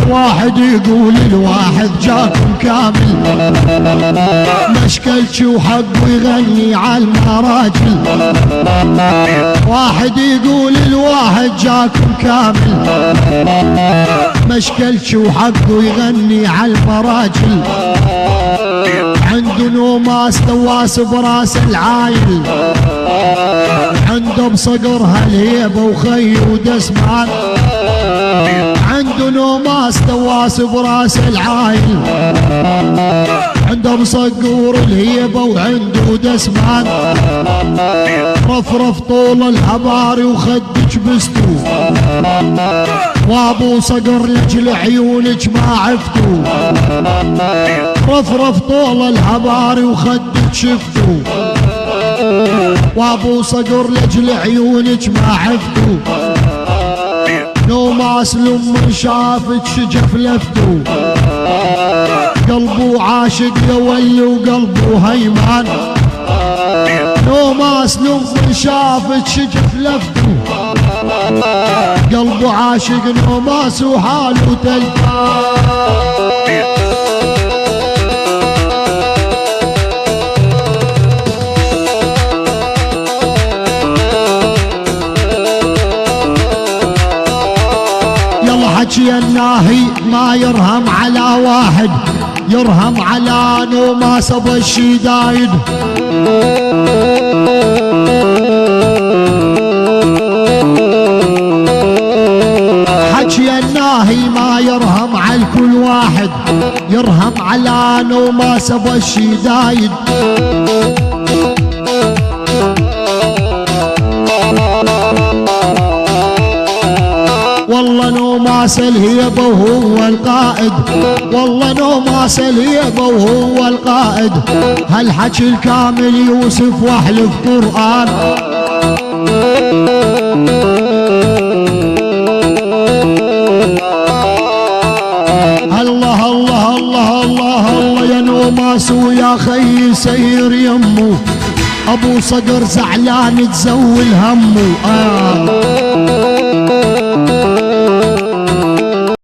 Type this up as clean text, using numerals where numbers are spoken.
واحد يقول الواحد جاكم كامل، مشكلش وحق يغني عالمراجل. واحد يقول الواحد جاكم كامل، مشكلش وحق يغني عالمراجل. عنده نوماس دواس براس العايل، عنده بصقرها الهيبة وخي ودسمان. عنده نوماس دواس براس العايل، عنده مصقور الهيبة وعنده دسمان. رفرف طول الهباري وخد جبستو، وابو صقر لجل عيونك ما عفتو. رفرف طول الهباري وخد شفتو، وابو صقر لجل عيونك ما عفتو. نوماس لما شافك شجف لفتو، قلبه عاشق يولي وقلبه هيمان. نوماس لما شافك شجف لفتو، قلبه عاشق نوماس وحاله تلفان. حكي الناهي ما يرهم على واحد، يرهم على نوماس ابو الشدايد. حكي الناهي ما يرهم على كل واحد، يرهم على نوماس ابو الشدايد. والله نوماس الهيبة وهو القائد، والله نوماس الهيبة وهو القائد. هالحكي الكامل يوسف واحلف قرآن. الله الله الله الله الله يا نوماس ويا خي سير يمه، ابو صقر زعلان تزول همه.